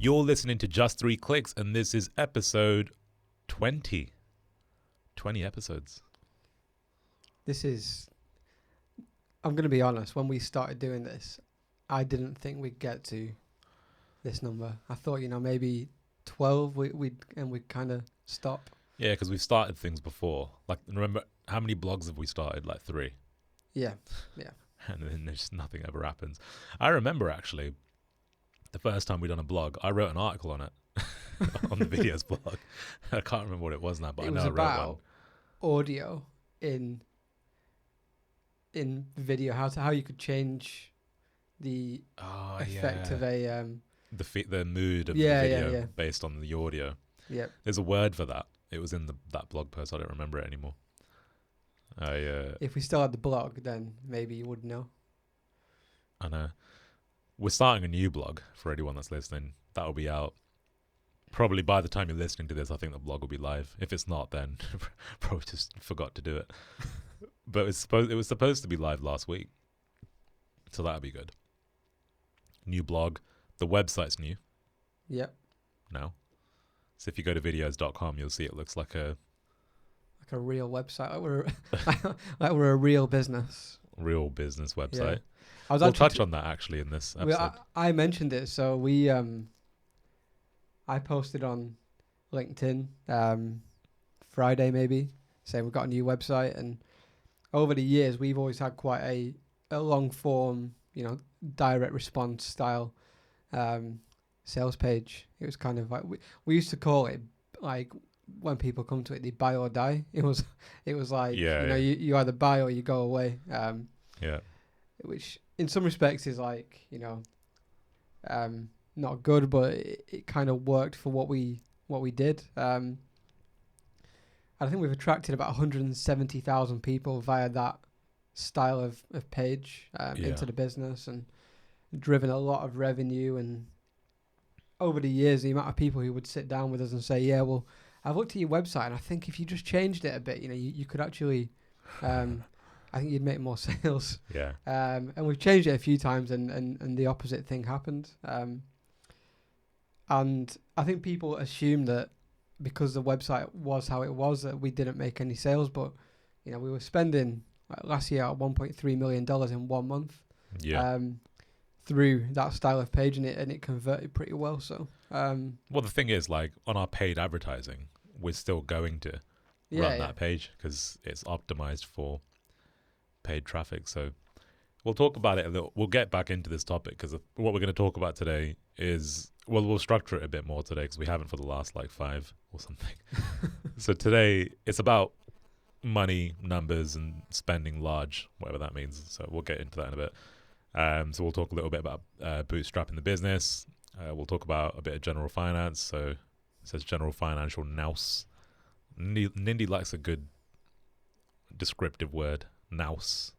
You're listening to Just 3 Clicks, and this is episode 20. 20 episodes. I'm going to be honest, when we started doing this, I didn't think we'd get to this number. I thought, maybe 12 we'd kind of stop. Yeah, because we've started things before. Like, remember, how many blogs have we started? Like 3. Yeah. And then there's nothing ever happens. I remember, actually, the first time we done a blog, I wrote an article on it, on the Viddyoze blog. I can't remember what it was now, but I know I wrote one. It was about audio in video, how you could change the effect of a... the mood of the video based on the audio. Yeah. There's a word for that. It was in that blog post. I don't remember it anymore. If we still had the blog, then maybe you would know. I know. We're starting a new blog for anyone that's listening. That'll be out probably by the time you're listening to this. I think the blog will be live. If it's not, then probably just forgot to do it. But it was supposed to be live last week, so that'll be good. New blog. The website's new. Yep. Now, so if you go to viddyoze.com, you'll see it looks like a real website. Like we're a real business. Real business website. Yeah. We'll touch on that actually in this episode. I mentioned it, so I posted on LinkedIn Friday maybe, saying we've got a new website, and over the years we've always had quite a long form, direct response style sales page. It was kind of like we used to call it, like, when people come to it, they buy or die. It was like you either buy or you go away. Which in some respects is like not good, but it kind of worked for what we did. I think we've attracted about 170,000 people via that style of page into the business, and driven a lot of revenue. And over the years, the amount of people who would sit down with us and say, yeah, well, I've looked at your website and I think if you just changed it a bit, you could actually, I think you'd make more sales. Yeah. And we've changed it a few times, and the opposite thing happened. And I think people assume that because the website was how it was, that we didn't make any sales, but we were spending last year $1.3 million in 1 month. Yeah. Through that style of page, and it converted pretty well. So, well, the thing is, like, on our paid advertising, we're still going to run that page because it's optimized for paid traffic. So we'll talk about it a little. We'll get back into this topic because what we're going to talk about today is, well, we'll structure it a bit more today because we haven't for the last 5 or something. So today it's about money, numbers, and spending large, whatever that means. So we'll get into that in a bit. So we'll talk a little bit about bootstrapping the business. We'll talk about a bit of general finance. So it says general financial nous. Nindy likes a good descriptive word. Nous.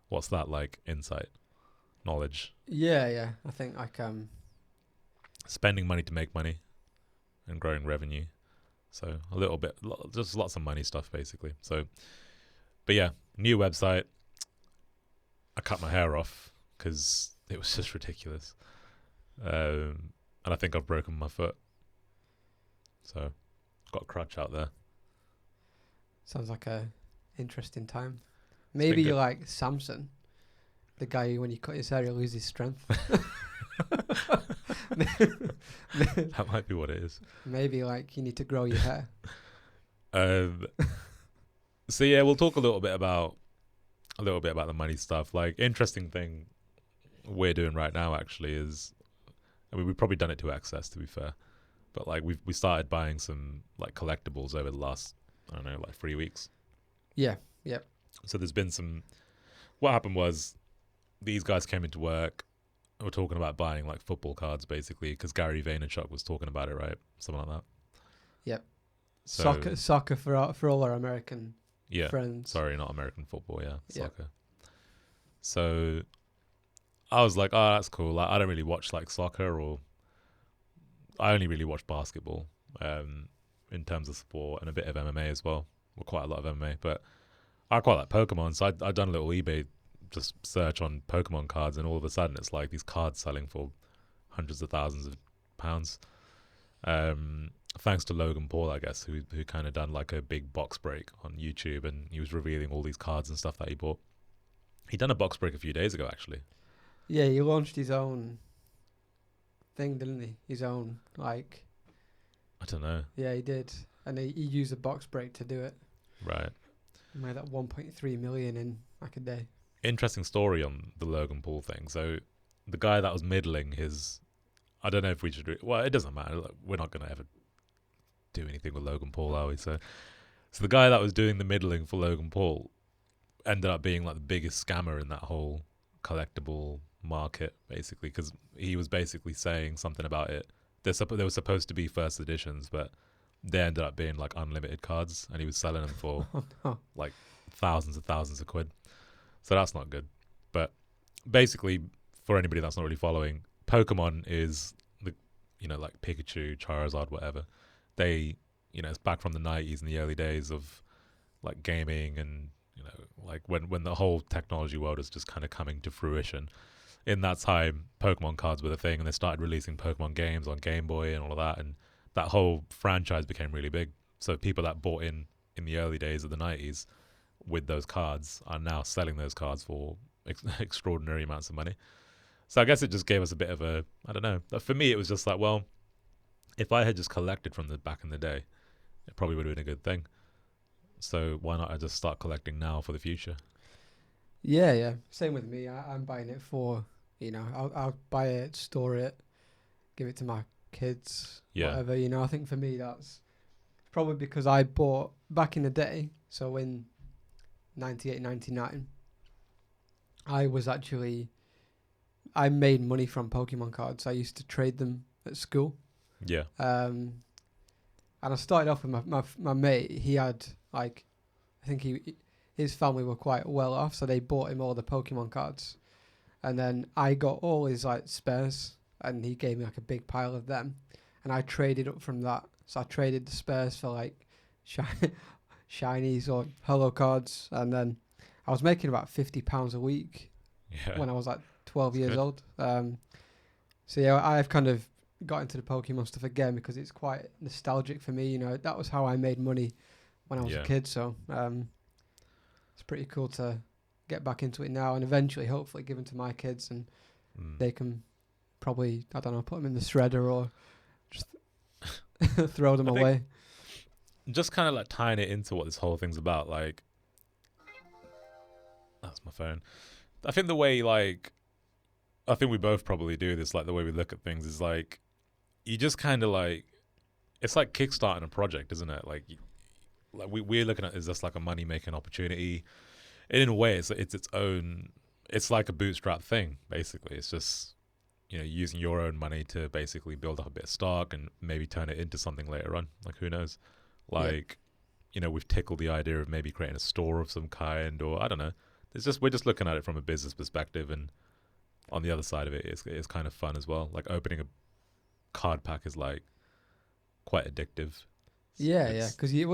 What's that like? Insight, knowledge. Yeah. I think spending money to make money, and growing revenue. So a little bit, just lots of money stuff basically. So, but yeah, new website. I cut my hair off because it was just ridiculous. And I think I've broken my foot. So, got a crutch out there. Sounds like a interesting time. Maybe you're like Samson, the guy who, when you cut his hair, he loses strength. That might be what it is. Maybe like you need to grow your hair. So yeah, we'll talk a little bit about the money stuff. Like, interesting thing we're doing right now actually is, I mean, we've probably done it to excess, to be fair, but like we started buying some like collectibles over the last, I don't know, like 3 weeks. Yeah. So there's been some. What happened was, these guys came into work. We're talking about buying like football cards basically because Gary Vaynerchuk was talking about it, right? Something like that. Yep. So, soccer for all our American friends. Sorry, not American football. Yeah, soccer. So I was like, oh, that's cool. Like, I don't really watch like soccer, or I only really watch basketball in terms of sport, and a bit of MMA as well. Well, quite a lot of MMA, but I quite like Pokemon. So I'd done a little eBay just search on Pokemon cards, and all of a sudden it's like these cards selling for hundreds of thousands of £500. Thanks to Logan Paul, I guess, who kind of done like a big box break on YouTube, and he was revealing all these cards and stuff that he bought. He done a box break a few days ago, actually. Yeah, he launched his own thing, didn't he? His own, like... I don't know. Yeah, he did. And he used a box break to do it. Right. He made that 1.3 million in like a day. Interesting story on the Logan Paul thing. So the guy that was middling his... I don't know if we should... Well, it doesn't matter. We're not going to ever do anything with Logan Paul, are we? So the guy that was doing the middling for Logan Paul ended up being like the biggest scammer in that whole collectible market, basically, because he was basically saying something about it. There were supposed to be first editions, but they ended up being like unlimited cards, and he was selling them for like thousands and thousands of quid. So that's not good. But basically, for anybody that's not really following, Pokemon is the, like Pikachu, Charizard, whatever. They, it's back from the 90s and the early days of like gaming, and like when the whole technology world is just kind of coming to fruition. In that time, Pokemon cards were the thing, and they started releasing Pokemon games on Game Boy and all of that, and that whole franchise became really big. So people that bought in the early days of the 90s with those cards are now selling those cards for extraordinary amounts of money. So I guess it just gave us a bit of a, I don't know. For me, it was just like, well, if I had just collected from the back in the day, it probably would have been a good thing. So why not I just start collecting now for the future? Yeah. Same with me. I'm buying it for, I'll buy it, store it, give it to my kids, whatever. I think for me that's probably because I bought back in the day. So in 98, 99, I made money from Pokemon cards. I used to trade them at school. Yeah. And I started off with my mate. He had like, I think his family were quite well off, so they bought him all the Pokemon cards. And then I got all his like spares, and he gave me like a big pile of them, and I traded up from that. So I traded the spares for like shinies or holo cards, and then I was making about £50 a week when I was like 12 years old. So yeah, I've kind of got into the Pokemon stuff again because it's quite nostalgic for me. That was how I made money when I was a kid. So it's pretty cool to get back into it now, and eventually, hopefully, give them to my kids, and they can probably, I don't know, put them in the shredder or just throw them away. Just kind of like tying it into what this whole thing's about, like, that's my phone. I think the way, like, I think we both probably do this, like the way we look at things is like, you just kind of like, it's like kickstarting a project, isn't it? Like we're looking at it as just like a money making opportunity. And in a way, it's its own. It's like a bootstrap thing, basically. It's just using your own money to basically build up a bit of stock and maybe turn it into something later on. Like who knows? Like we've tickled the idea of maybe creating a store of some kind, or I don't know. We're just looking at it from a business perspective, and on the other side of it, it's kind of fun as well. Like opening a card pack is like quite addictive. Because it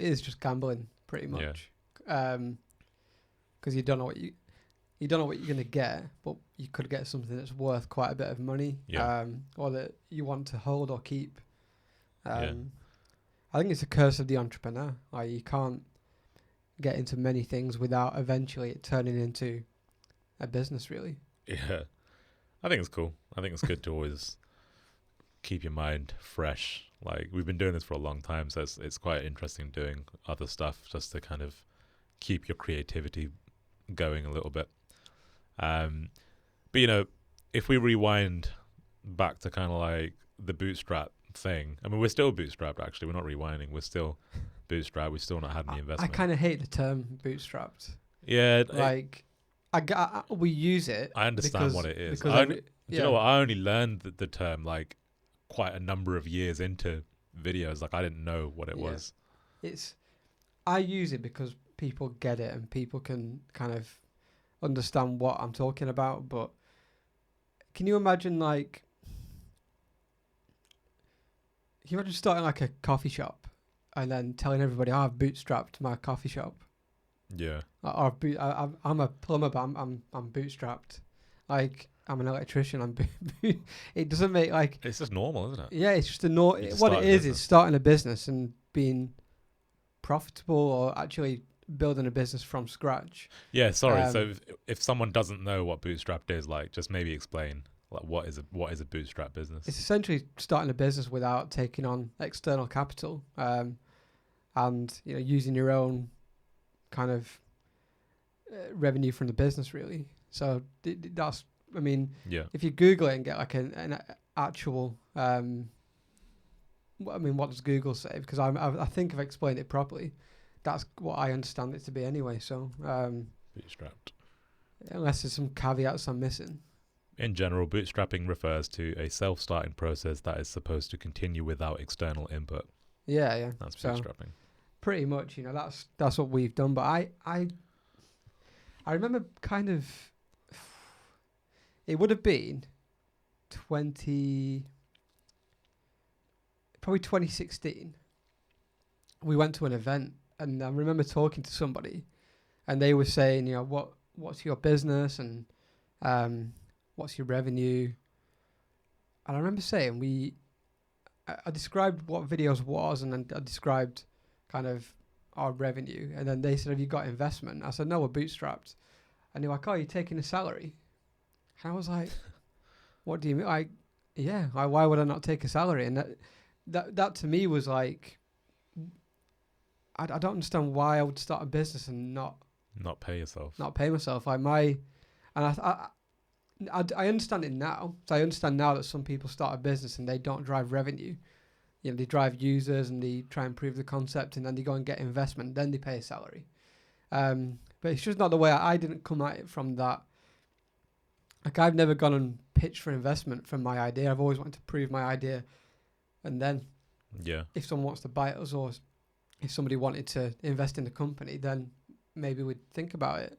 is just gambling pretty much. Because you don't know what you're gonna get, but you could get something that's worth quite a bit of money, or that you want to hold or keep. I think it's a curse of the entrepreneur. Like you can't get into many things without eventually it turning into a business, really. Yeah, I think it's cool. I think it's good to always keep your mind fresh. Like we've been doing this for a long time, so it's quite interesting doing other stuff just to kind of keep your creativity going a little bit. But if we rewind back to kind of like the bootstrap thing, I mean, we're still bootstrapped. Actually, we're not rewinding. We're still bootstrapped. We've still not had any investment. I kind of hate the term bootstrapped. Yeah, we use it. I understand what it is. Do you know what? I only learned the term like quite a number of years into videos. Like I didn't know what it was. I use it because people get it and people can kind of understand what I'm talking about. But can you imagine like, can you imagine starting like a coffee shop and then telling everybody, I've bootstrapped my coffee shop? Yeah. I'm a plumber, but I'm bootstrapped. Like, I'm an electrician. It doesn't make like. It's just normal, isn't it? Yeah, it's just what it is starting a business and being profitable or actually building a business from scratch. Yeah, sorry. So if someone doesn't know what bootstrapped is, like, just maybe explain like what is a bootstrap business? It's essentially starting a business without taking on external capital, and using your own kind of revenue from the business, really. So that's, I mean, if you Google it and get like an actual, what does Google say? Because I think I've explained it properly. That's what I understand it to be anyway. So bootstrapped. Unless there's some caveats I'm missing. In general, bootstrapping refers to a self-starting process that is supposed to continue without external input. Yeah. That's bootstrapping. Pretty much, that's what we've done. But I remember kind of, it would have been 2016. We went to an event, and I remember talking to somebody, and they were saying, what's your business and what's your revenue? And I remember saying I described what Viddyoze was, and then I described kind of our revenue, and then they said, have you got investment? I said, no, we're bootstrapped. And they were like, oh, you're taking a salary? And I was like, what do you mean? Why would I not take a salary? And that to me was like, I don't understand why I would start a business and not pay yourself. Not pay myself. I understand it now. So I understand now that some people start a business and they don't drive revenue. They drive users and they try and prove the concept, and then they go and get investment. Then they pay a salary. But it's just not the way. I didn't come at it from that. Like, I've never gone and pitched for investment from my idea. I've always wanted to prove my idea, and then if someone wants to buy us, or if somebody wanted to invest in the company, then maybe we'd think about it.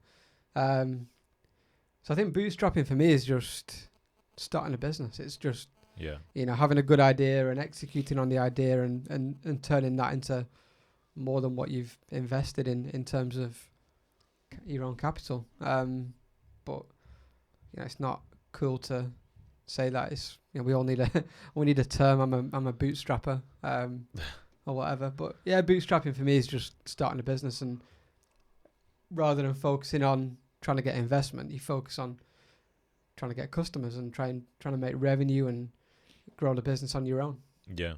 So I think bootstrapping for me is just starting a business. It's just having a good idea and executing on the idea and turning that into more than what you've invested in terms of your own capital. But it's not cool to say that. It's we all need a term. I'm a bootstrapper or whatever. But yeah, bootstrapping for me is just starting a business, and rather than focusing on trying to get investment, you focus on trying to get customers and trying to make revenue and grow the business on your own. Yeah.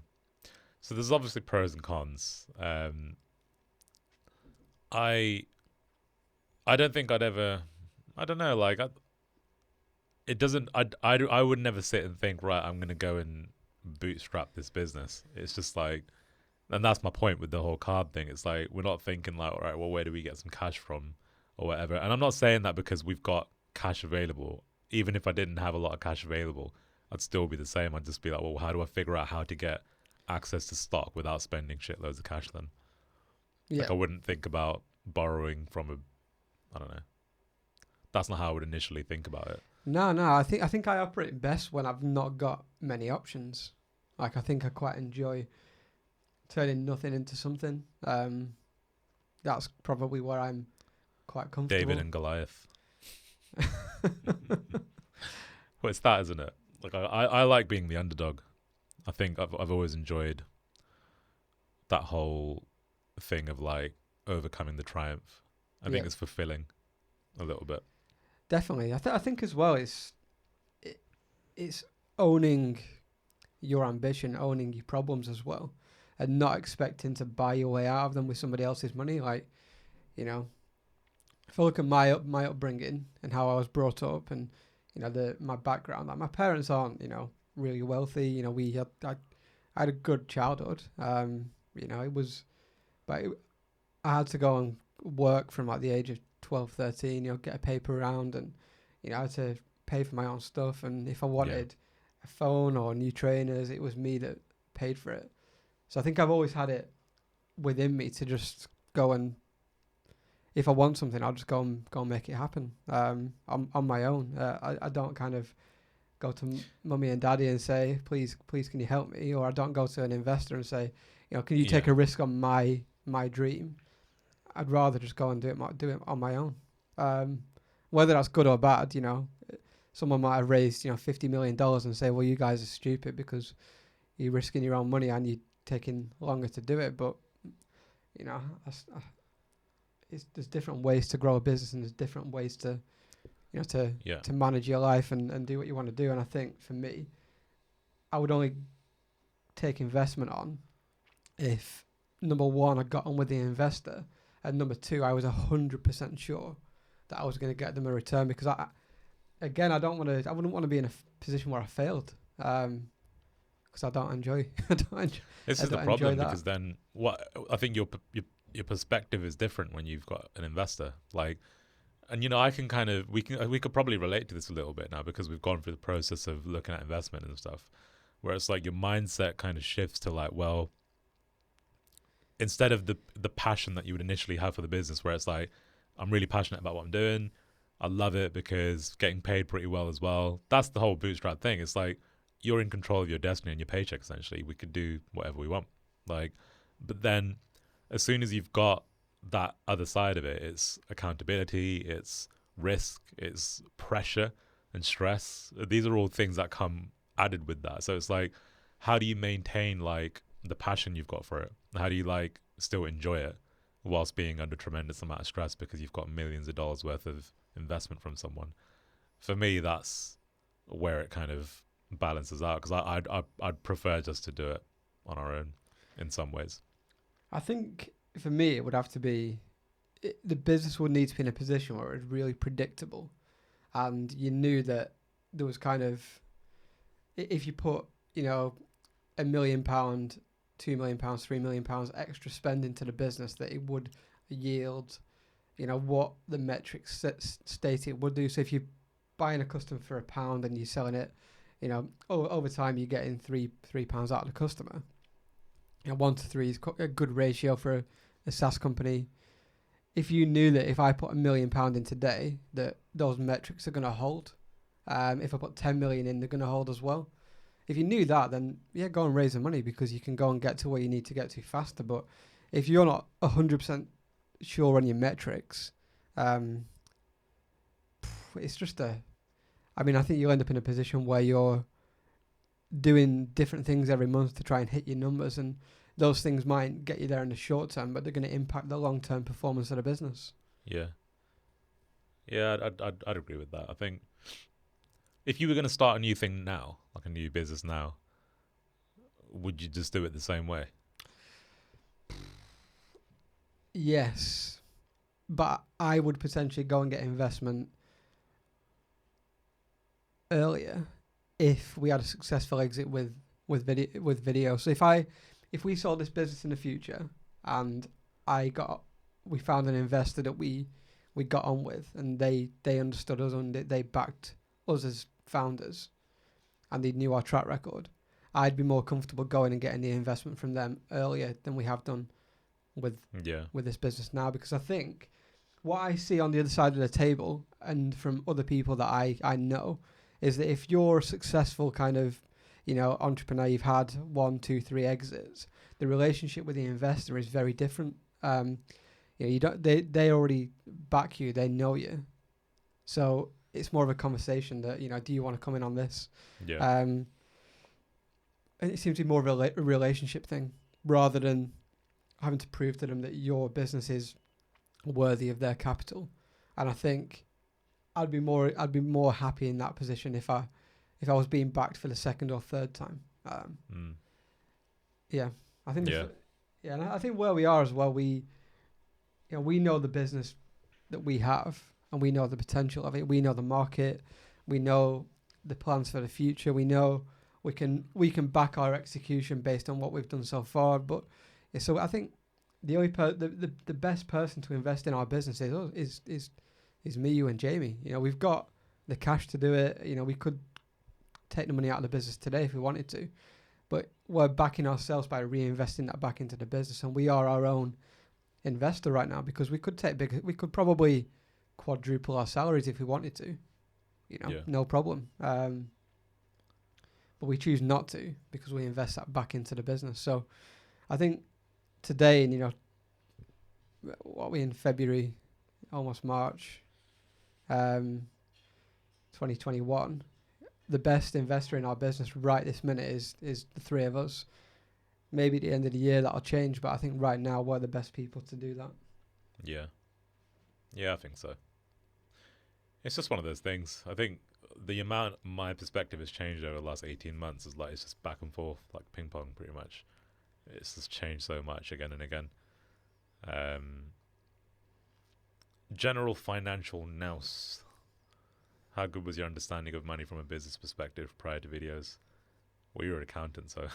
So there's obviously pros and cons. I don't think I'd ever. I don't know. Like, it doesn't. I would never sit and think, right, I'm gonna go and bootstrap this business. It's just like, and that's my point with the whole card thing. It's like, we're not thinking like, all right, well, where do we get some cash from, or whatever. And I'm not saying that because we've got cash available. Even if I didn't have a lot of cash available, I'd still be the same. I'd just be like, well, how do I figure out how to get access to stock without spending shitloads of cash then? Yeah. Like, I wouldn't think about borrowing from I don't know. That's not how I would initially think about it. No. I think I operate best when I've not got many options. Like, I think I quite enjoy turning nothing into something. That's probably where I'm quite comfortable. David and Goliath. Well, it's that, isn't it? Like, I like being the underdog. I think I've always enjoyed that whole thing of like overcoming the triumph. I think it's fulfilling a little bit. Definitely. I think as well it's owning your ambition, owning your problems as well, and not expecting to buy your way out of them with somebody else's money. Like, if I look at my upbringing and how I was brought up, and my background, like, my parents aren't really wealthy. I had a good childhood. It was, but I had to go and work from like the age of 12, 13. Get a paper round, and I had to pay for my own stuff. And if I wanted a phone or new trainers, it was me that paid for it. So I think I've always had it within me to just go and, if I want something, I'll just go and make it happen on my own. I don't kind of go to mummy and daddy and say, please can you help me? Or I don't go to an investor and say, can you take a risk on my dream? I'd rather just go and do it on my own. Whether that's good or bad, someone might have raised, $50 million and say, well, you guys are stupid because you're risking your own money and you're taking longer to do it. But, there's different ways to grow a business, and there's different ways to, to manage your life and do what you want to do. And I think for me, I would only take investment on if, number one, I got on with the investor, and number two, I was 100% sure that I was going to get them a return, because I wouldn't want to be in a position where I failed, because I don't enjoy. This is the problem, because then I think your perspective is different when you've got an investor. Like, and I can we could probably relate to this a little bit now, because we've gone through the process of looking at investment and stuff, where it's like your mindset kind of shifts to like, well, instead of the passion that you would initially have for the business, where it's like, I'm really passionate about what I'm doing, I love it because getting paid pretty well as well. That's the whole bootstrap thing. It's like, you're in control of your destiny and your paycheck, essentially. We could do whatever we want. Like, but then as soon as you've got that other side of it, it's accountability, it's risk, it's pressure and stress. These are all things that come added with that. So it's like, how do you maintain like the passion you've got for it? How do you like still enjoy it whilst being under tremendous amount of stress because you've got millions of dollars worth of investment from someone? For me, that's where it kind of balances out, because I'd prefer just to do it on our own in some ways. I think for me it would have to be, the business would need to be in a position where it's really predictable, and you knew that there was kind of, if you put £1 million, £2 million, £3 million extra spend into the business, that it would yield what the metrics state it would do. So if you're buying a customer for £1 and you're selling it, over time you're getting £3 out of the customer. 1 to 3 is a good ratio for a SaaS company. If you knew that if I put £1 million in today, that those metrics are going to hold. If I put 10 million in, they're going to hold as well. If you knew that, then go and raise the money, because you can go and get to where you need to get to faster. But if you're not 100% sure on your metrics, it's just I think you'll end up in a position where you're doing different things every month to try and hit your numbers, and those things might get you there in the short term, but they're going to impact the long-term performance of the business. I'd agree with that. I think if you were going to start a new thing now, like a new business now, would you just do it the same way? Yes, but I would potentially go and get investment earlier if we had a successful exit with video. So if we sold this business in the future and we found an investor that we got on with, and they understood us and they backed us as founders, and they knew our track record, I'd be more comfortable going and getting the investment from them earlier than we have done with this business now. Because I think what I see on the other side of the table, and from other people that I know, is that if you're a successful kind of entrepreneur, you've had 1, 2, 3 exits, the relationship with the investor is very different. You don't, they already back you, they know you, so it's more of a conversation that do you want to come in on this? And it seems to be more of a relationship thing, rather than having to prove to them that your business is worthy of their capital. And I think I'd be more happy in that position if I was being backed for the second or third time. I think and I think where we are as well, we know the business that we have, and we know the potential of it. We know the market, we know the plans for the future. We know we can back our execution based on what we've done so far. But so I think the only the best person to invest in our business is me, you, and Jamie. We've got the cash to do it. We could take the money out of the business today if we wanted to, but we're backing ourselves by reinvesting that back into the business, and we are our own investor right now, because we could probably quadruple our salaries if we wanted to, no problem. But we choose not to, because we invest that back into the business. So I think today, what are we in February, almost March, 2021, the best investor in our business right this minute is the three of us. Maybe at the end of the year that'll change, but I think right now we're the best people to do that. Yeah. Yeah, I think so. It's just one of those things. I think the amount my perspective has changed over the last 18 months is like, it's just back and forth, like ping pong pretty much. It's just changed so much again and again. General financial nous. How good was your understanding of money from a business perspective prior to Viddyoze? Well, you're an accountant, so...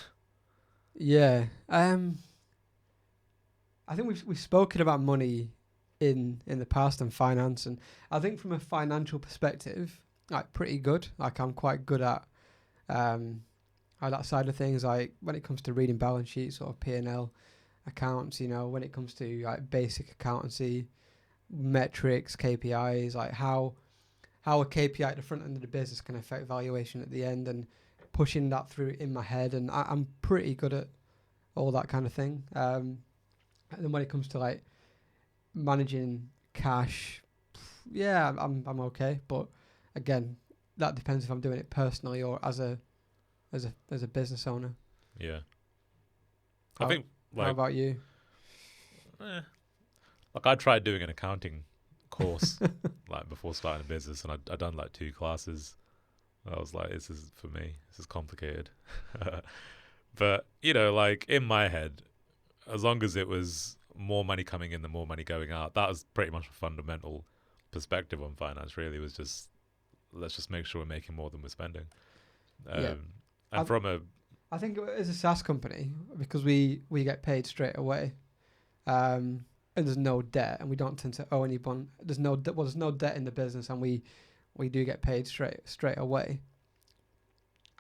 Yeah. I think we've spoken about money in the past and finance, and I think from a financial perspective, like pretty good. Like I'm quite good at that side of things. Like when it comes to reading balance sheets or P&L accounts, you know, when it comes to like basic accountancy, metrics, KPIs, like how a KPI at the front end of the business can affect valuation at the end, and pushing that through in my head. And I'm pretty good at all that kind of thing. And then when it comes to like managing cash, yeah, I'm okay. But again, that depends if I'm doing it personally or as a business owner. Yeah. I think like... How about you? Like I tried doing an accounting course like before starting a business, and I'd done like 2 classes. I was like, this is for me. This is complicated. But, you know, like in my head, as long as it was more money coming in than more money going out, that was pretty much a fundamental perspective on finance, really. It was just, let's just make sure we're making more than we're spending. And I think as a SaaS company, because we get paid straight away, and there's no debt, and we don't tend to owe anyone. There's no debt in the business, and we do get paid straight away.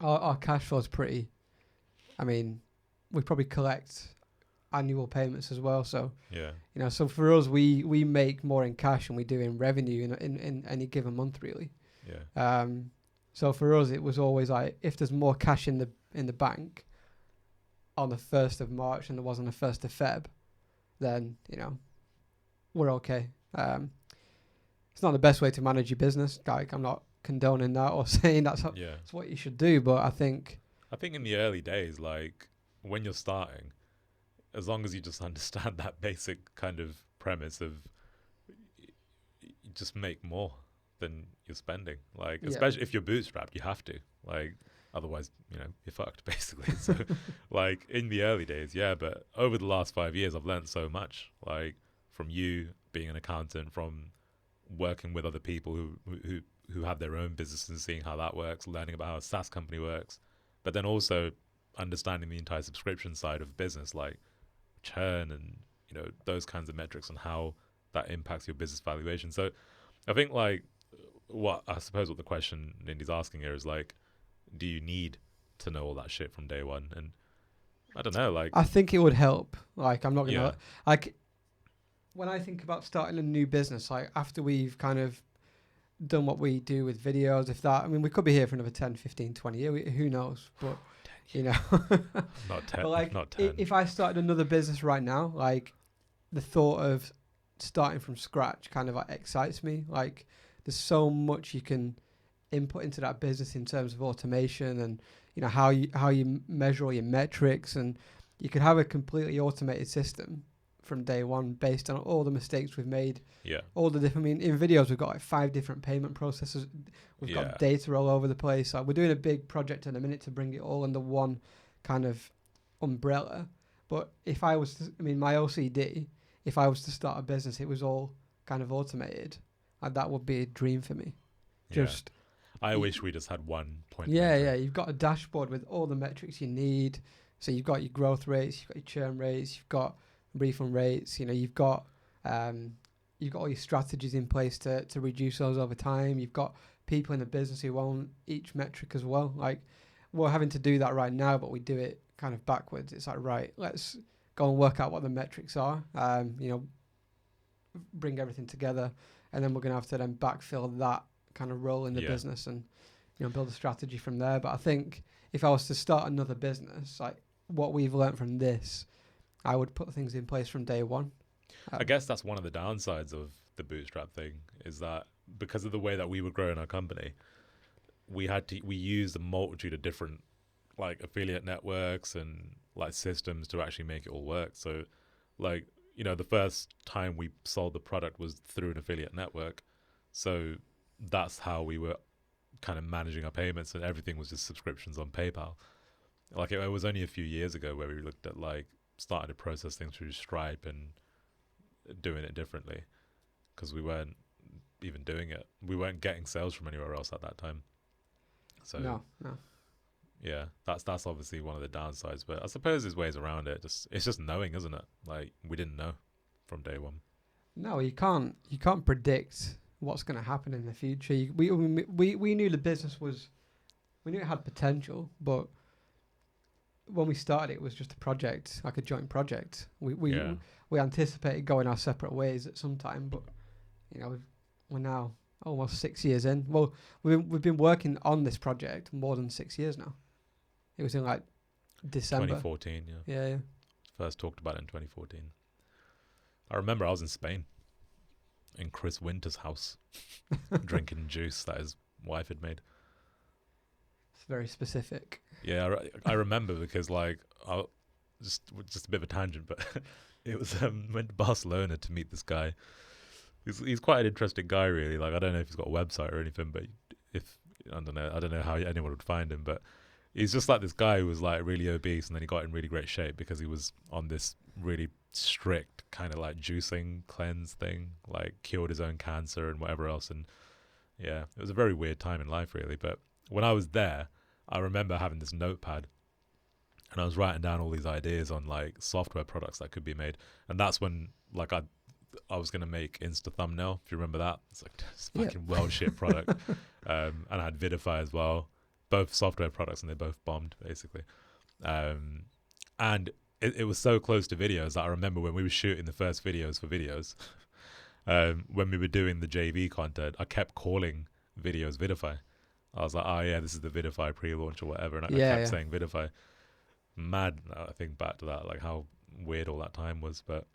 Our cash flow is pretty. I mean, we probably collect annual payments as well. So yeah, you know, so for us, we make more in cash than we do in revenue in any given month, really. Yeah. So for us, it was always like, if there's more cash in the bank on the 1st of March than there was on the 1st of Feb, then, you know, we're okay. It's not the best way to manage your business. Like, I'm not condoning that or saying that's what you should do, but I think in the early days, like when you're starting, as long as you just understand that basic kind of premise of you just make more than you're spending. Like, especially if you're bootstrapped, you have to. Like, otherwise, you know, you're fucked, basically. So, like, in the early days, yeah, but over the last 5 years, I've learned so much. Like, from you being an accountant, from working with other people who have their own businesses and seeing how that works, learning about how a SaaS company works, but then also understanding the entire subscription side of business, like churn and, you know, those kinds of metrics and how that impacts your business valuation. So I think, like, what the question Nindy's asking here is, like, do you need to know all that shit from day one? And I don't know, like, I think it would help. Like, I'm not gonna like, when I think about starting a new business, like after we've kind of done what we do with Viddyoze, I mean, we could be here for another 10, 15, 20 years, who knows, but you know, not 10, but like, not 10. If I started another business right now, like the thought of starting from scratch kind of like excites me. Like, there's so much you can input into that business in terms of automation, and you know how you measure all your metrics, and you could have a completely automated system from day one based on all the mistakes we've made. Yeah. All the different. I mean, in Viddyoze we've got like 5 different payment processes. We've got data all over the place. Like, we're doing a big project in a minute to bring it all under one kind of umbrella. But if I was, my OCD, if I was to start a business, it was all kind of automated. That would be a dream for me. Just, I wish we just had one point. Yeah. You've got a dashboard with all the metrics you need. So you've got your growth rates, you've got your churn rates, you've got refund rates. You know, you've got all your strategies in place to reduce those over time. You've got people in the business who own each metric as well. Like, we're having to do that right now, but we do it kind of backwards. It's like, right, let's go and work out what the metrics are. You know, bring everything together, and then we're gonna have to then backfill that kind of role in the business, and you know, build a strategy from there. But I think if I was to start another business, like what we've learned from this, I would put things in place from day one. I guess that's one of the downsides of the bootstrap thing, is that because of the way that we were growing our company, we used a multitude of different like affiliate networks and like systems to actually make it all work. So like, you know, the first time we sold the product was through an affiliate network. So that's how we were kind of managing our payments, and everything was just subscriptions on PayPal. Like it was only a few years ago where we looked at like starting to process things through Stripe and doing it differently, because we weren't even doing it. We weren't getting sales from anywhere else at that time. So no. Yeah, that's obviously one of the downsides, but I suppose there's ways around it. It's just knowing, isn't it? Like we didn't know from day one. No, you can't predict what's going to happen in the future. We knew the business we knew it had potential, but when we started, it was just a project, like a joint project. We anticipated going our separate ways at some time, but you know, we're now almost 6 years in. Well, we've been working on this project more than 6 years now. It was in like December 2014. Yeah. First talked about it in 2014. I remember I was in Spain, in Chris Winter's house, drinking juice that his wife had made. It's very specific. Yeah, I remember because like just a bit of a tangent, but it was went to Barcelona to meet this guy. He's quite an interesting guy, really. Like I don't know if he's got a website or anything, but I don't know how anyone would find him, but he's just like this guy who was like really obese, and then he got in really great shape because he was on this really strict kind of like juicing cleanse thing, like cured his own cancer and whatever else. And yeah, it was a very weird time in life, really. But when I was there, I remember having this notepad, and I was writing down all these ideas on like software products that could be made. And that's when like I was going to make Insta Thumbnail, if you remember that. It's like this fucking well shit product. And I had Viddyoze as well, both software products, and they both bombed basically. And it was so close to Viddyoze that I remember when we were shooting the first videos for Viddyoze, when we were doing the JV content, I kept calling Viddyoze Viddyoze. I was like, oh yeah, this is the Viddyoze pre-launch or whatever, and I kept saying Viddyoze. Mad, I think back to that, like how weird all that time was. But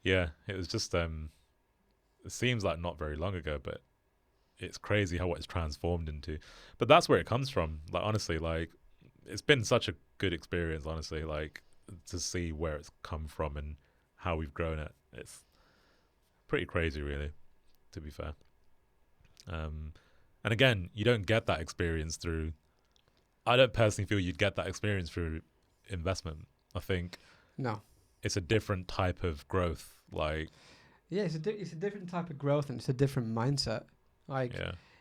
yeah, it was just it seems like not very long ago, but it's crazy how what it's transformed into. But that's where it comes from. Like honestly, like it's been such a good experience, honestly, like to see where it's come from and how we've grown it. It's pretty crazy, really, to be fair. And again, you don't get that experience through, I don't personally feel you'd get that experience through investment. I think no, it's a different type of growth. Like it's a different type of growth, and it's a different mindset. Like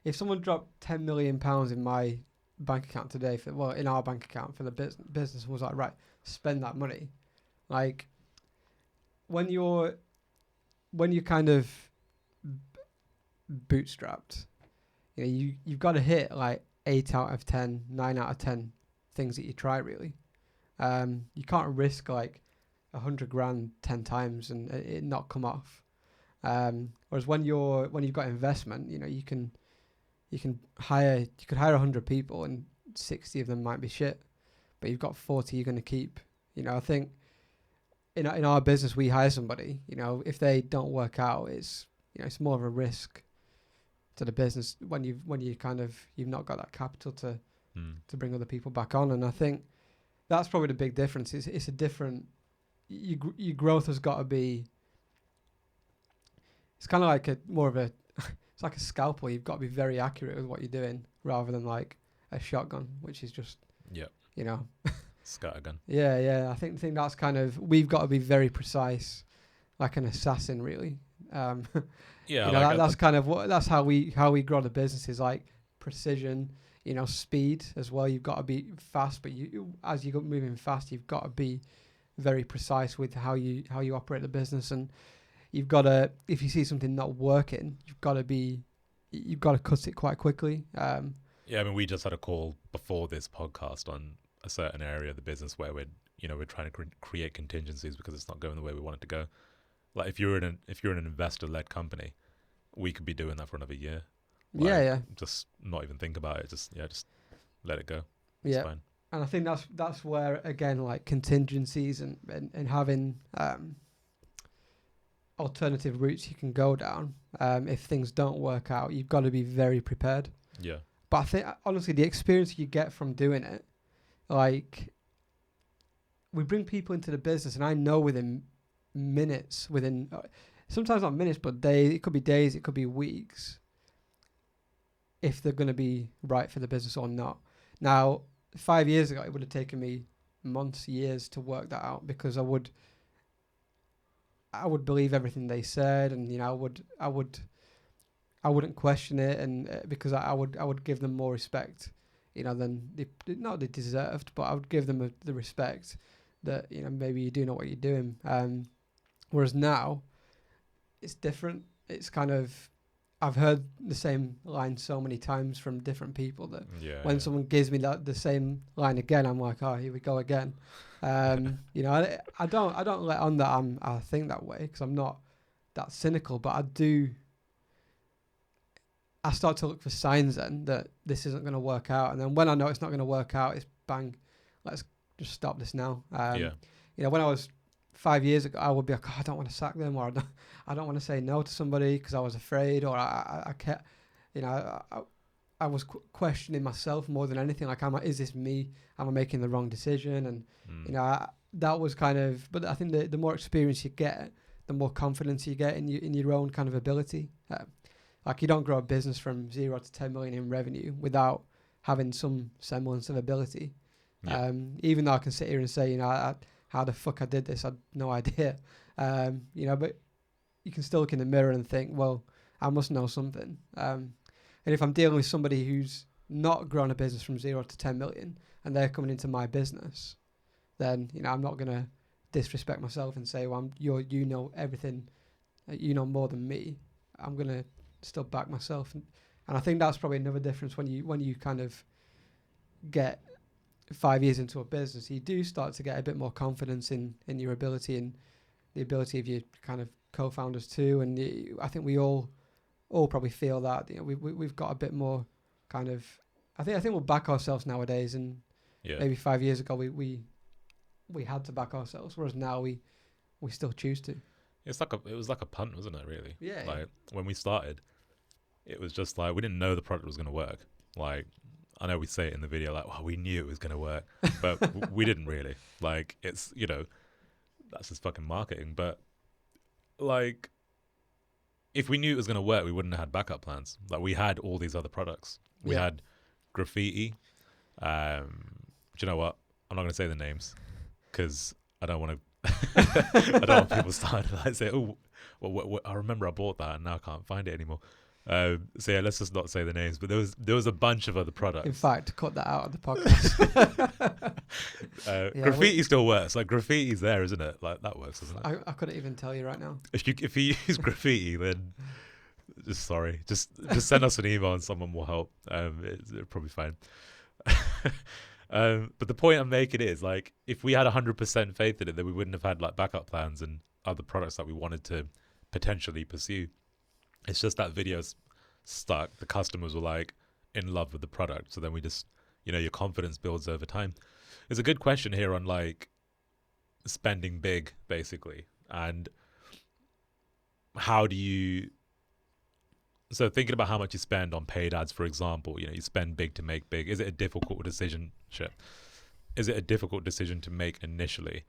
if someone dropped £10 million in my bank account today, in our bank account for the business, was like, right, spend that money. Like when you're kind of bootstrapped, you know, you've got to hit like 8 out of 10, 9 out of 10 things that you try, really. You can't risk like 100 grand 10 times and it not come off. Whereas when you've got investment, you know, you could hire 100 people and 60 of them might be shit, but you've got 40 you're going to keep. You know, I think in our business, we hire somebody, you know, if they don't work out, it's more of a risk to the business when you've not got that capital to bring other people back on. And I think that's probably the big difference. It's a different, your growth has got to be, it's kind of like it's like a scalpel. You've got to be very accurate with what you're doing rather than like a shotgun, which is just, you know. Scattergun. Yeah. I think that's kind of, we've got to be very precise, like an assassin, really. Yeah, you know, like that's kind of that's how we grow the business, is like precision, you know, speed as well. You've got to be fast, but as you go moving fast, you've got to be very precise with how you operate the business, and you've got to, if you see something not working, you've got to cut it quite quickly. Yeah, I mean, we just had a call before this podcast on a certain area of the business where we're trying to create contingencies because it's not going the way we want it to go. Like if you're in an investor-led company, we could be doing that for another year. Like, just not even think about it. Just let it go. It's fine. And I think that's where, again, like contingencies and having alternative routes you can go down. If things don't work out, you've got to be very prepared. Yeah. But I think, honestly, the experience you get from doing it, like, we bring people into the business, and I know within minutes, sometimes not minutes, but days, it could be days, it could be weeks, if they're going to be right for the business or not. Now, 5 years ago, it would have taken me months, years to work that out, because I would believe everything they said, and I wouldn't question it, and because I would give them more respect, than they deserved, but I would give them the respect that maybe you do know what you're doing. Whereas now, it's different. It's kind of, I've heard the same line so many times from different people that when someone gives me the same line again, I'm like, oh, here we go again. I don't let on that I think that way, because I'm not that cynical, but I start to look for signs then that this isn't going to work out. And then when I know it's not going to work out, it's bang, let's just stop this now. When I was 5 years ago, I would be like, oh, I don't want to sack them, or I don't want to say no to somebody because I was afraid, or I kept, I was questioning myself more than anything. Like, is this me? Am I making the wrong decision? And, that was kind of, but I think the more experience you get, the more confidence you get in your own kind of ability. Like, you don't grow a business from 0 to 10 million in revenue without having some semblance of ability. Yeah. Even though I can sit here and say, how the fuck I did this, I had no idea. But you can still look in the mirror and think, well, I must know something. And if I'm dealing with somebody who's not grown a business from 0 to 10 million and they're coming into my business, then, I'm not going to disrespect myself and say, well, you know everything, you know more than me. I'm going to still back myself. And I think that's probably another difference when you kind of get 5 years into a business, you do start to get a bit more confidence in your ability and the ability of your kind of co-founders too. And I think we all probably feel that we've got a bit more kind of. I think we'll back ourselves nowadays, and maybe 5 years ago we had to back ourselves, whereas now we still choose to. It was like a punt, wasn't it? Really? Yeah. Like, when we started, it was just like we didn't know the product was going to work. Like, I know we say it in the video, like, well, we knew it was going to work, but we didn't really. Like, it's, that's just fucking marketing. But, like, if we knew it was going to work, we wouldn't have had backup plans. Like, we had all these other products. We had graffiti. Do you know what? I'm not going to say the names because I don't want to. I don't want people starting to like say, oh, well, I remember I bought that and now I can't find it anymore. Let's just not say the names, but there was a bunch of other products. In fact, cut that out of the podcast. Graffiti still works. Like, graffiti's there, isn't it? Like, that works, doesn't it? I couldn't even tell you right now. If you use graffiti, then just send us an email and someone will help. It's probably fine. But the point I'm making is, like, if we had 100% faith in it, then we wouldn't have had like backup plans and other products that we wanted to potentially pursue. It's just that video's stuck. The customers were like in love with the product. So then we just, your confidence builds over time. There's a good question here on like spending big, basically. And how do you, so thinking about how much you spend on paid ads, for example, you spend big to make big. Is it a difficult decision? Is it a difficult decision to make initially,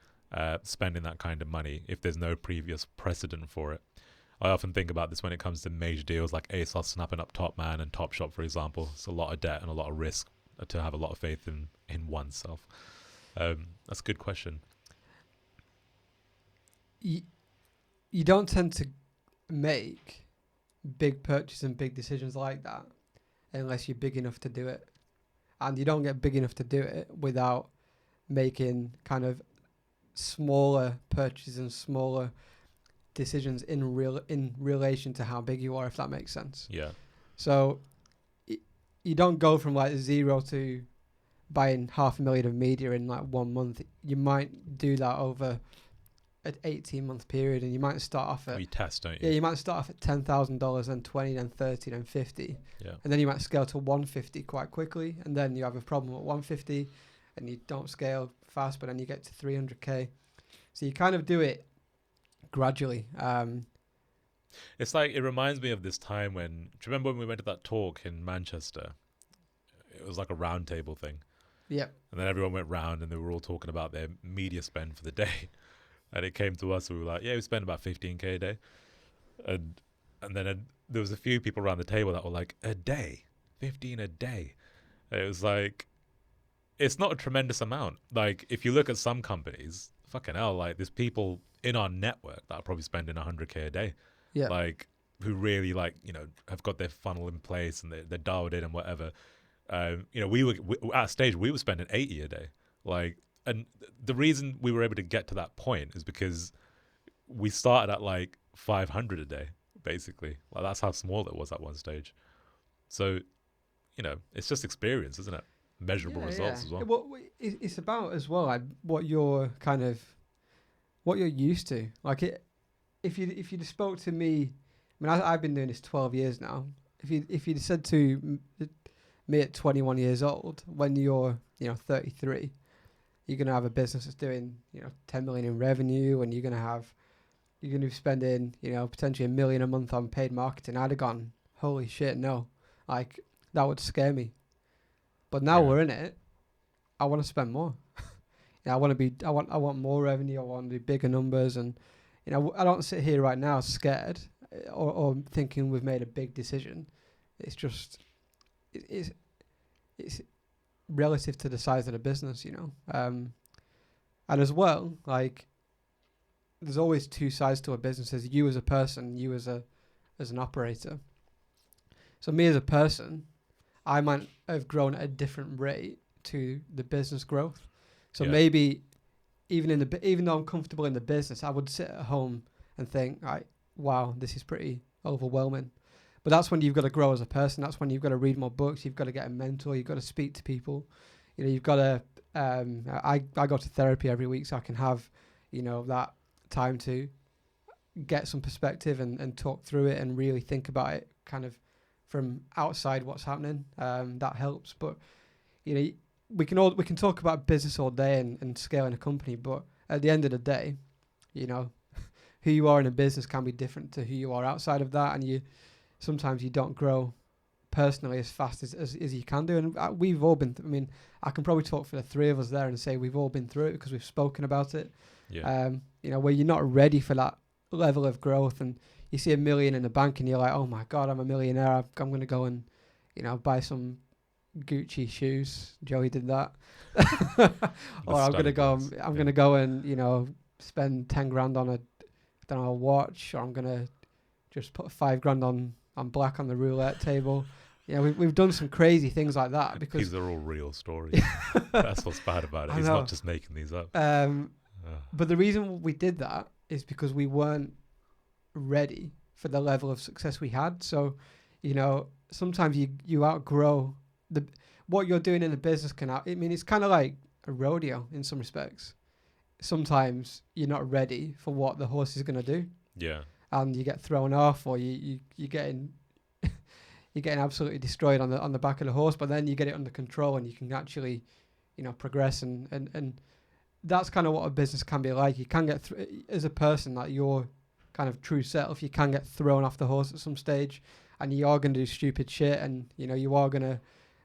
spending that kind of money if there's no previous precedent for it? I often think about this when it comes to major deals like ASOS snapping up Topman and Topshop, for example. It's a lot of debt and a lot of risk to have a lot of faith in oneself. That's a good question. You don't tend to make big purchases and big decisions like that unless you're big enough to do it. And you don't get big enough to do it without making kind of smaller purchases and smaller decisions in relation to how big you are, if that makes sense. Yeah. So you don't go from like 0 to buying 500,000 of media in like 1 month. You might do that over an 18-month period, and you might start off at... You test, don't you? Yeah, you might start off at $10,000, then 20, then 30, then 50. Yeah. And then you might scale to 150 quite quickly, and then you have a problem at 150, and you don't scale fast, but then you get to 300K. So you kind of do it gradually. It's like, it reminds me of this time when, do you remember when we went to that talk in Manchester it was like a round table thing. Yeah. And then everyone went round and they were all talking about their media spend for the day. And it came to us and we were like, yeah, we spend about 15K a day. And then there was a few people around the table that were like, a day? 15 a day? And it was like, it's not a tremendous amount. Like, if you look at some companies, fucking hell, like, there's people in our network that are probably spending 100K a day. Yeah. Like, who really, like, you know, have got their funnel in place and they're dialed in and whatever. You know, we at a stage, we were spending 80 a day. Like, and the reason we were able to get to that point is because we started at like 500 a day, basically. Like, that's how small it was at one stage. So, you know, it's just experience, isn't it? Measurable results as well. What it's about as well, like what you're used to. Like, if you spoke to me, I mean, I've been doing this 12 years now. If you'd said to me at 21 years old, when you're 33, you're gonna have a business that's doing 10 million in revenue, and you're gonna be spending potentially $1 million a month on paid marketing, I'd have gone, holy shit, no, like that would scare me. But now we're in it. I want to spend more. I want more revenue. I want to do bigger numbers, and I don't sit here right now scared or thinking we've made a big decision. It's just it's relative to the size of the business, and as well, like, there's always two sides to a business. There's you as a person, you as an operator. So me as a person, I might have grown at a different rate to the business growth. So maybe even though I'm comfortable in the business, I would sit at home and think, right, wow, this is pretty overwhelming. But that's when you've got to grow as a person. That's when you've got to read more books. You've got to get a mentor. You've got to speak to people. You've got to. I go to therapy every week, so I can have, that time to get some perspective and talk through it and really think about it, kind of from outside what's happening. That helps. But we can talk about business all day and scaling a company, but at the end of the day, who you are in a business can be different to who you are outside of that, and sometimes you don't grow personally as fast as you can do. And we've all been, I can probably talk for the three of us there and say we've all been through it because we've spoken about it. Yeah. Where you're not ready for that level of growth, and you see $1 million in the bank and you're like, oh my God, I'm a millionaire. I'm going to go and, buy some Gucci shoes. Joey did that. Or I'm going to go and, spend 10 grand on a watch, or I'm going to just put 5 grand on black on the roulette table. We've done some crazy things like that because these are all real stories. That's what's bad about it. He's not just making these up. But the reason we did that is because we weren't ready for the level of success we had. So, sometimes you outgrow what you're doing in the business it's kind of like a rodeo in some respects. Sometimes you're not ready for what the horse is going to do. Yeah. And you get thrown off, or you're getting absolutely destroyed on the back of the horse, but then you get it under control and you can actually, progress and that's kind of what a business can be like. You can get as a person, like your kind of true self, you can get thrown off the horse at some stage, and you are going to do stupid shit, and you are going to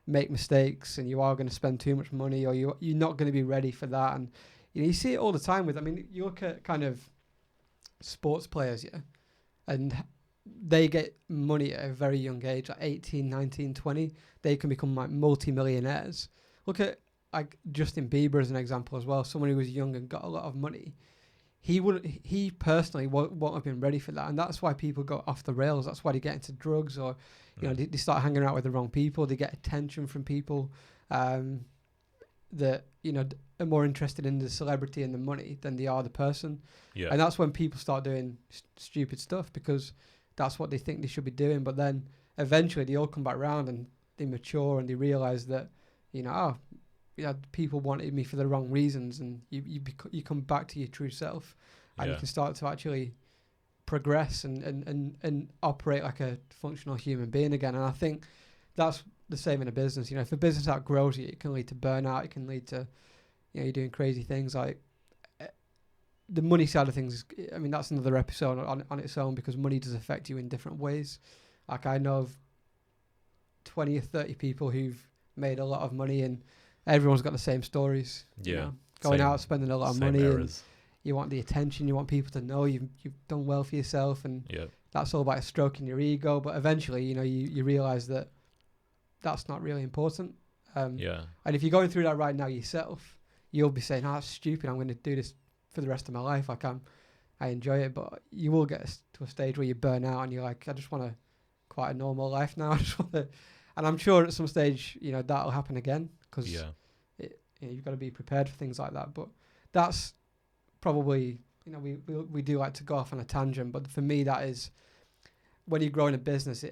make mistakes, and you are going to spend too much money, or you're not going to be ready for that. And you see it all the time with, you look at kind of sports players, and they get money at a very young age, like 18, 19, 20. They can become like multi-millionaires. Look at like Justin Bieber as an example as well. Someone who was young and got a lot of money. He personally won't have been ready for that, and that's why people go off the rails. That's why they get into drugs, or they start hanging out with the wrong people. They get attention from people that are more interested in the celebrity and the money than they are the person. Yeah. And that's when people start doing stupid stuff because that's what they think they should be doing. But then eventually they all come back around and they mature and they realize that people wanted me for the wrong reasons, and you come back to your true self, and you can start to actually progress and operate like a functional human being again. And I think that's the same in a business. If a business outgrows you, it can lead to burnout. It can lead to you're doing crazy things. Like the money side of things, that's another episode on its own, because money does affect you in different ways. Like I know of 20 or 30 people who've made a lot of money, and everyone's got the same stories. Yeah. You know? Going out, spending a lot of money, and you want the attention, you want people to know you've done well for yourself, and that's all about stroking your ego. But eventually, you know, you realize that that's not really important. And if you're going through that right now yourself, you'll be saying, "Oh, that's stupid. I'm going to do this for the rest of my life. I enjoy it." But you will get to a stage where you burn out and you're like, "I just want to quite a normal life now." I just want to, and I'm sure at some stage, you know, that'll happen again, because you've got to be prepared for things like that. But that's probably, you know, we do like to go off on a tangent, but for me, that is when you grow in a business,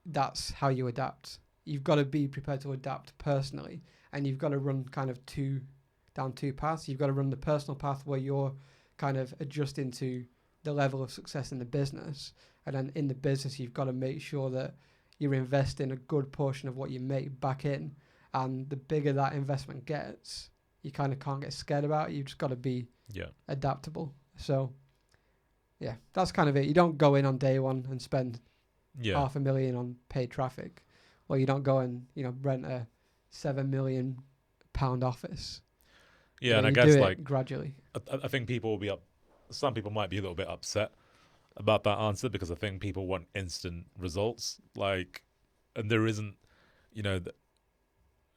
that's how you adapt. You've got to be prepared to adapt personally, and you've got to run kind of down two paths. You've got to run the personal path where you're kind of adjusting to the level of success in the business, and then in the business, you've got to make sure that you're investing a good portion of what you make back in. And the bigger that investment gets, you kind of can't get scared about it. You've just got to be adaptable. So, yeah, that's kind of it. You don't go in on day one and spend $500,000 on paid traffic, or you don't go and, you know, rent a £7 million office. Yeah, and I guess like gradually. I think people will be some people might be a little bit upset about that answer, because I think people want instant results. Like, and there isn't, you know,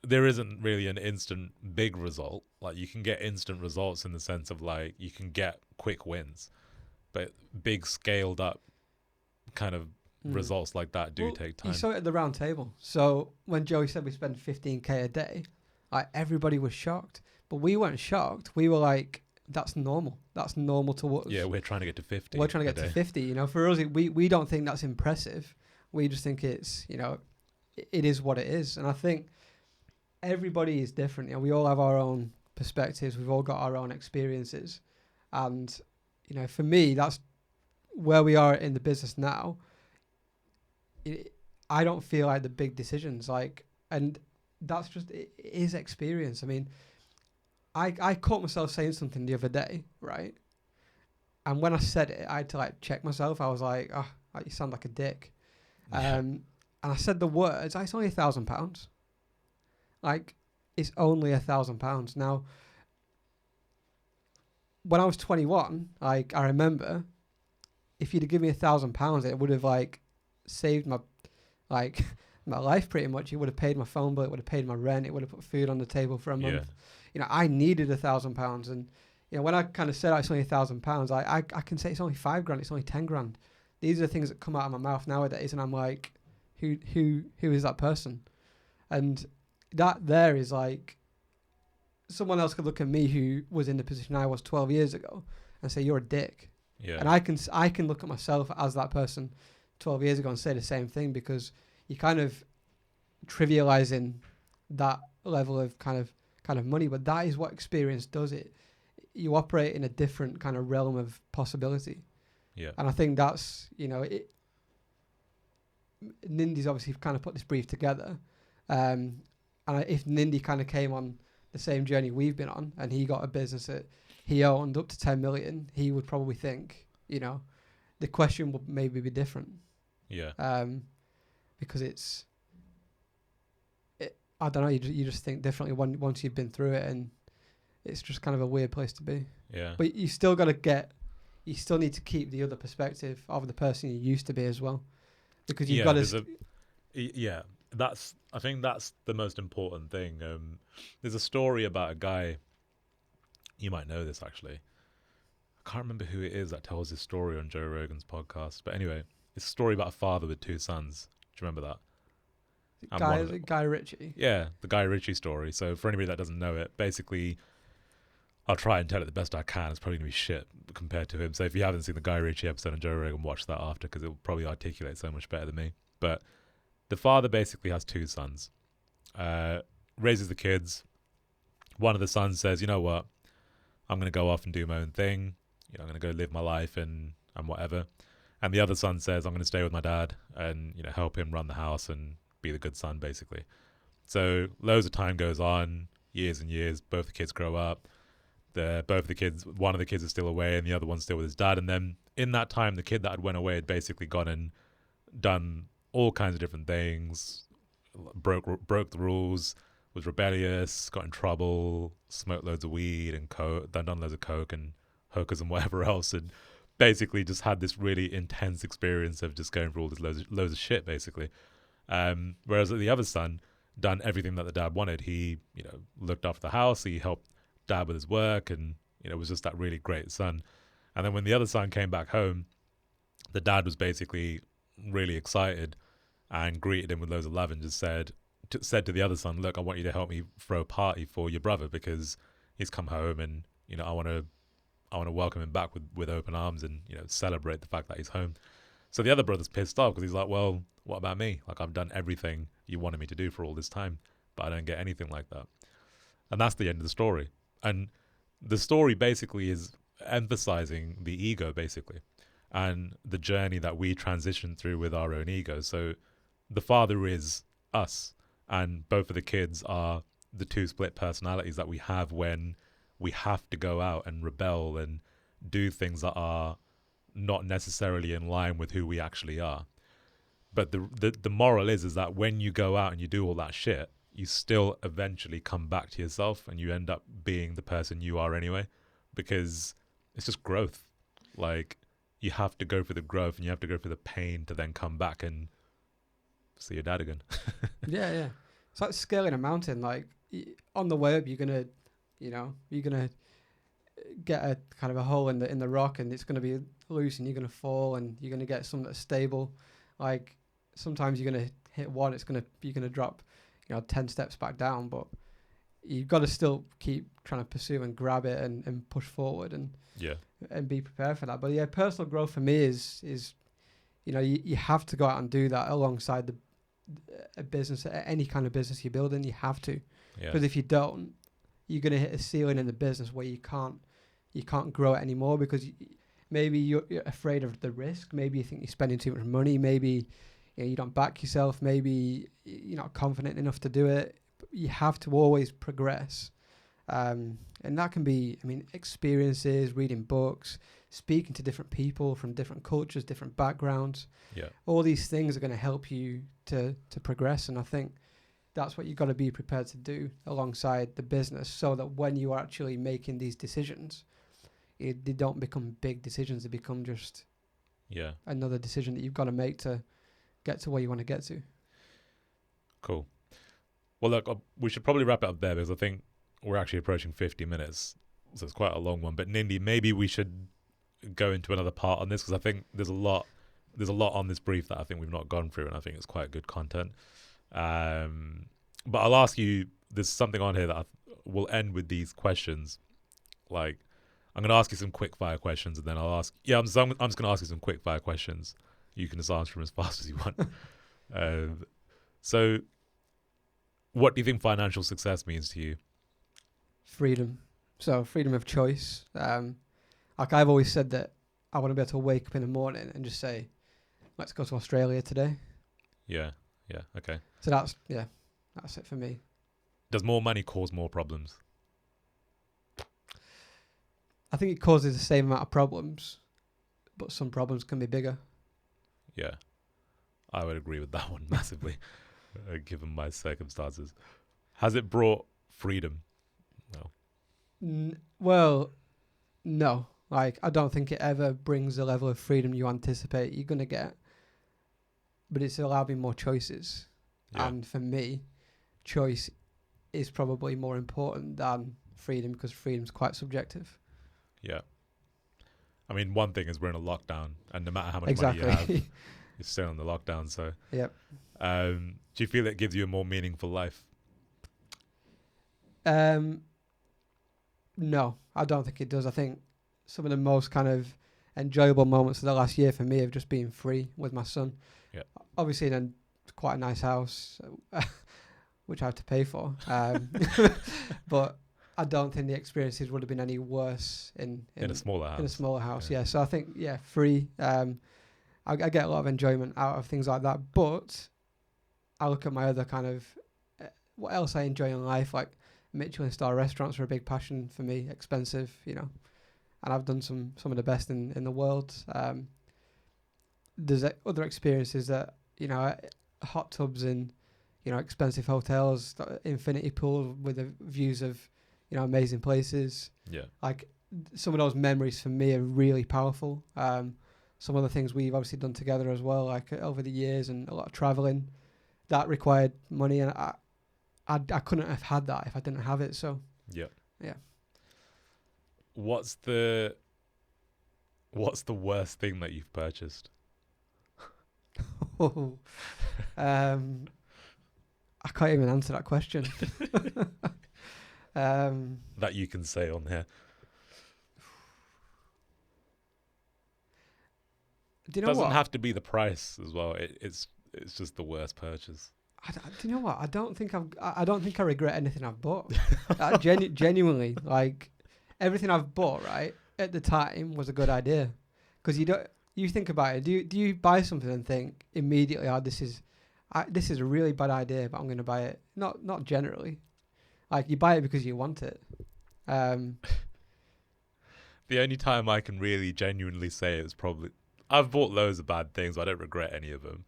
there isn't really an instant big result. Like, you can get instant results in the sense of like you can get quick wins, but big scaled up kind of results like that do take time. You saw it at the round table. So when Joey said we spend 15k a day, like, everybody was shocked, but we weren't shocked. We were like, that's normal. That's normal to us. Yeah, we're trying to get to 50. We're trying to get to 50. You know, for us, we don't think that's impressive. We just think it's, you know, it is what it is. And I think everybody is different. You know, we all have our own perspectives. We've all got our own experiences. And, you know, for me, that's where we are in the business now. I don't feel like the big decisions, like, and that's just, it is experience. I mean, I caught myself saying something the other day, right? And when I said it, I had to like check myself. I was like, "Oh, you sound like a dick." And I said the words, "It's only £1,000. Like, it's only £1,000." Now, when I was 21, like, I remember, if you'd have given me £1,000, it would have like saved my life pretty much. It would have paid my phone bill. It would have paid my rent. It would have put food on the table for a month. You know, I needed £1,000, and you know, when I kind of said it's only £1,000, I can say it's only £5,000. It's only 10 grand. These are the things that come out of my mouth nowadays, and I'm like, who is that person? And that there is like, someone else could look at me who was in the position I was 12 years ago and say, "You're a dick." Yeah. And I can look at myself as that person 12 years ago and say the same thing, because you're kind of trivializing that level of kind of money. But that is what experience does. You operate in a different kind of realm of possibility. Yeah. And I think that's, you know, Nindy's obviously kind of put this brief together. And if Nindy kind of came on the same journey we've been on, and he got a business that he owned up to 10 million, he would probably think, you know, the question would maybe be different. Yeah. Because I don't know, you just think differently once you've been through it, and it's just kind of a weird place to be. Yeah. But you still need to keep the other perspective of the person you used to be as well, because you've got to. I think that's the most important thing. There's a story about a guy. You might know this actually. I can't remember who it is that tells this story on Joe Rogan's podcast, but anyway, it's a story about a father with two sons. Do you remember that? Guy Ritchie. Yeah, the Guy Ritchie story. So for anybody that doesn't know it, basically, I'll try and tell it the best I can. It's probably going to be shit compared to him. So if you haven't seen the Guy Ritchie episode on Joe Rogan, watch that after, because it will probably articulate so much better than me. But the father basically has two sons, raises the kids. One of the sons says, "You know what? I'm going to go off and do my own thing. You know, I'm going to go live my life and whatever." And the other son says, "I'm going to stay with my dad and, you know, help him run the house and be the good son," basically. So loads of time goes on, years and years. Both the kids grow up. One of the kids is still away and the other one's still with his dad. And then in that time, the kid that had went away had basically gone and done all kinds of different things, broke the rules, was rebellious, got in trouble, smoked loads of weed and coke, done loads of coke and hookers and whatever else, and basically just had this really intense experience of just going through all this loads of shit, basically. Whereas the other son done everything that the dad wanted. He, looked after the house. He helped dad with his work, and was just that really great son. And then when the other son came back home, the dad was basically really excited and greeted him with loads of love and just said to the other son, "Look, I want you to help me throw a party for your brother because he's come home, and I want to welcome him back with open arms and celebrate the fact that he's home." So the other brother's pissed off because he's like, "Well, what about me? Like, I've done everything you wanted me to do for all this time, but I don't get anything like that." And that's the end of the story. And the story basically is emphasizing the ego, basically, and the journey that we transition through with our own ego. So the father is us, and both of the kids are the two split personalities that we have when we have to go out and rebel and do things that are not necessarily in line with who we actually are. But the moral is that when you go out and you do all that shit, you still eventually come back to yourself and you end up being the person you are anyway, because it's just growth. Like, you have to go through the growth and you have to go through the pain to then come back and see your dad again. Yeah. It's like scaling a mountain. Like, on the way up, you're gonna get a kind of a hole in the rock, and it's gonna be loose, and you're gonna fall, and you're gonna get something that's stable. Like, sometimes you're gonna hit one, you're gonna drop 10 steps back down, but you've got to still keep trying to pursue and grab it and push forward and be prepared for that. But yeah, personal growth for me is you have to go out and do that alongside a business, any kind of business you're building. You have to, because if you don't, you're going to hit a ceiling in the business where you can't grow it anymore, because maybe you're afraid of the risk. Maybe you think you're spending too much money. Maybe you don't back yourself. Maybe you're not confident enough to do it. But you have to always progress. And that can be, experiences, reading books, speaking to different people from different cultures, different backgrounds. Yeah. All these things are going to help you to progress. And I think that's what you've got to be prepared to do alongside the business, so that when you are actually making these decisions, they don't become big decisions. They become just another decision that you've got to make to get to where you want to get to. Cool. Well, look, we should probably wrap it up there, because I think we're actually approaching 50 minutes, so it's quite a long one. But Nindy, maybe we should go into another part on this, because I think there's a lot on this brief that I think we've not gone through, and I think it's quite good content. But I'll ask you, there's something on here that we'll end with these questions. Like, I'm going to ask you some quick fire questions, and then I'm just going to ask you some quick fire questions. You can just answer them as fast as you want. So what do you think financial success means to you? Freedom. So freedom of choice. Like, I've always said that I want to be able to wake up in the morning and just say, let's go to Australia today. Yeah. Okay. So that's it for me. Does more money cause more problems? I think it causes the same amount of problems, but some problems can be bigger. Yeah, I would agree with that one massively, given my circumstances. Has it brought freedom? No. Well, no. Like, I don't think it ever brings the level of freedom you anticipate you're going to get. But it's allowed me more choices. Yeah. And for me, choice is probably more important than freedom, because freedom's quite subjective. Yeah. I mean, one thing is we're in a lockdown, and no matter how much money you have, you're still in the lockdown. So, yep. Do you feel it gives you a more meaningful life? No, I don't think it does. I think some of the most kind of enjoyable moments of the last year for me have just been free with my son. Yeah. Obviously, in a quite a nice house, which I have to pay for. But I don't think the experiences would have been any worse in a smaller house. In a smaller house, yeah. So I think, free. I get a lot of enjoyment out of things like that. But I look at my other kind of what else I enjoy in life. Like, Michelin star restaurants are a big passion for me. Expensive, and I've done some of the best in the world. There's other experiences that hot tubs in expensive hotels, infinity pool with the views of, amazing places. Yeah. Like some of those memories for me are really powerful. Some of the things we've obviously done together as well, like over the years, and a lot of traveling, that required money, and I couldn't have had that if I didn't have it. So yeah. What's the worst thing that you've purchased? I can't even answer that question. That you can say on here. Do you know Doesn't what? have to be the price as well. It's just the worst purchase. Do you know what? I don't think I regret anything I've bought. Genuinely, like everything I've bought, right, at the time was a good idea, because you think about it. Do you buy something and think immediately, oh, this is a really bad idea, but I'm going to buy it? Not generally. Like you buy it because you want it. The only time I can really genuinely say it was probably, I've bought loads of bad things, but I don't regret any of them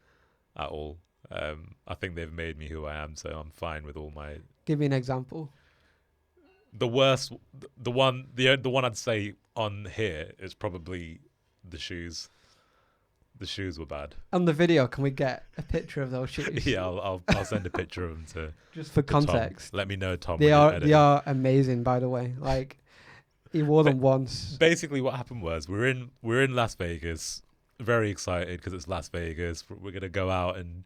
at all. I think they've made me who I am, so I'm fine with all my. Give me an example. The worst, the one I'd say on here is probably the shoes. The shoes were bad. On the video, can we get a picture of those shoes? Yeah, I'll send a picture of them to. Just for context. Tom. Let me know, Tom. They are amazing, by the way. Like he wore them once. Basically, what happened was we're in Las Vegas, very excited because it's Las Vegas. We're gonna go out and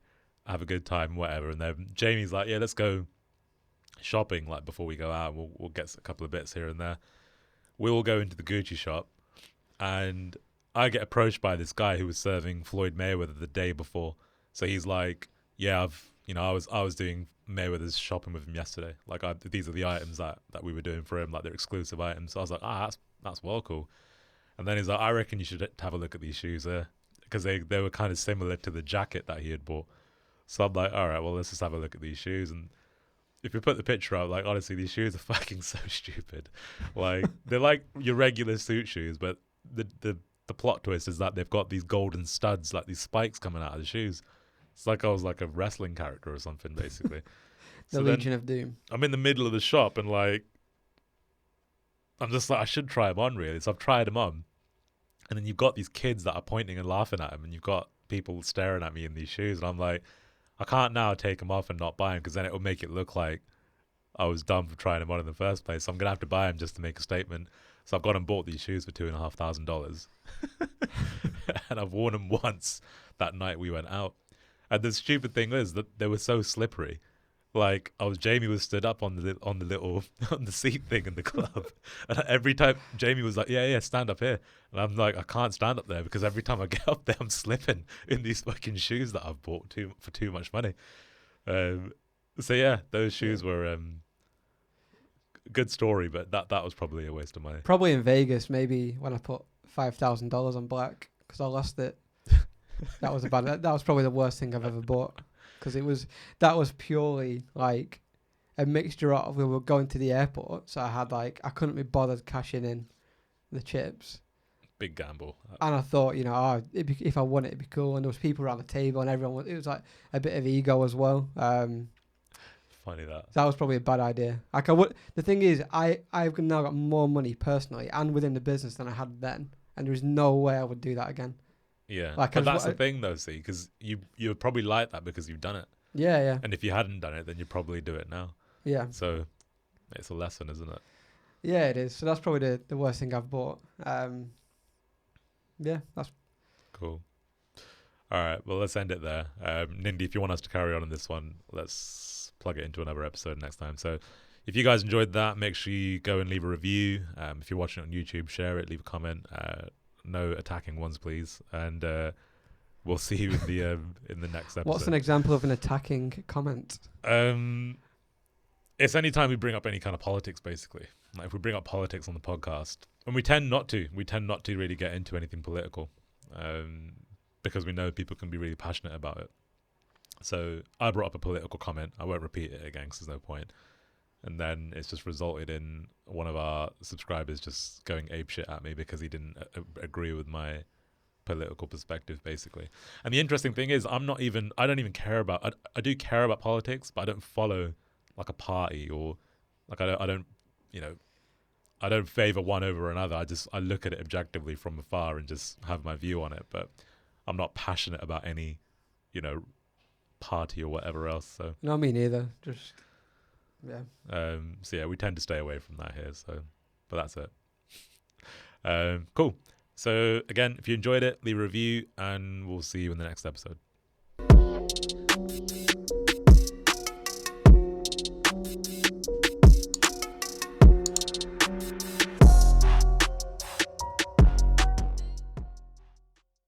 have a good time, whatever. And then Jamie's like, "Yeah, let's go shopping. Like before we go out, we'll get a couple of bits here and there." We all go into the Gucci shop, and I get approached by this guy who was serving Floyd Mayweather the day before. So he's like, "Yeah, I was doing Mayweather's shopping with him yesterday. Like these are the items that we were doing for him. Like they're exclusive items." So I was like, that's well cool. And then he's like, "I reckon you should have a look at these shoes there, because they were kind of similar to the jacket that he had bought." So I'm like, "All right, well, let's just have a look at these shoes." And if you put the picture up, like honestly, these shoes are fucking so stupid. Like they're like your regular suit shoes, but the plot twist is that they've got these golden studs, like these spikes coming out of the shoes. It's like I was like a wrestling character or something, basically. The Legion of Doom. I'm in the middle of the shop and like, I'm just like, I should try them on really. So I've tried them on. And then you've got these kids that are pointing and laughing at them, and you've got people staring at me in these shoes. And I'm like, I can't now take them off and not buy them, because then it will make it look like I was dumb for trying them on in the first place. So I'm going to have to buy them just to make a statement. So I've gone and bought these shoes for $2,500. And I've worn them once that night we went out. And the stupid thing is that they were so slippery. Like Jamie was stood up on the little on the seat thing in the club, and every time Jamie was like, "Yeah, stand up here," and I'm like, "I can't stand up there because every time I get up there, I'm slipping in these fucking shoes that I've bought for too much money." So yeah, those shoes were good story, but that was probably a waste of money. Probably in Vegas, maybe when I put $5,000 on black because I lost it. That was that was probably the worst thing I've ever bought. Because that was purely like a mixture of, we were going to the airport, so I couldn't be bothered cashing in the chips. Big gamble. And I thought, if I won it, it'd be cool. And there was people around the table, and it was like a bit of ego as well. Funny that. That was probably a bad idea. Like the thing is, I've now got more money personally and within the business than I had then, and there is no way I would do that again. Yeah, but that's the thing though, see, because you're probably like that because you've done it. Yeah. And if you hadn't done it, then you'd probably do it now. Yeah. So it's a lesson, isn't it? Yeah, it is. So that's probably the worst thing I've bought. Yeah, that's cool. All right, well, let's end it there. Nindy, if you want us to carry on this one, let's plug it into another episode next time. So if you guys enjoyed that, make sure you go and leave a review. If you're watching it on YouTube, share it, leave a comment. No attacking ones, please, and we'll see you in the next episode. What's an example of an attacking comment? It's any time we bring up any kind of politics, basically. Like if we bring up politics on the podcast, and we tend not to really get into anything political, because we know people can be really passionate about it. So I brought up a political comment. I won't repeat it again because there's no point. And then it's just resulted in one of our subscribers just going apeshit at me because he didn't agree with my political perspective, basically. And the interesting thing is, I don't even care about, I do care about politics, but I don't follow like a party, or like I don't, I don't favor one over another. I look at it objectively from afar and just have my view on it, but I'm not passionate about any, party or whatever else. So no, me neither. Just so yeah, we tend to stay away from that here. So, but that's it. Cool. So again, if you enjoyed it, leave a review, and we'll see you in the next episode.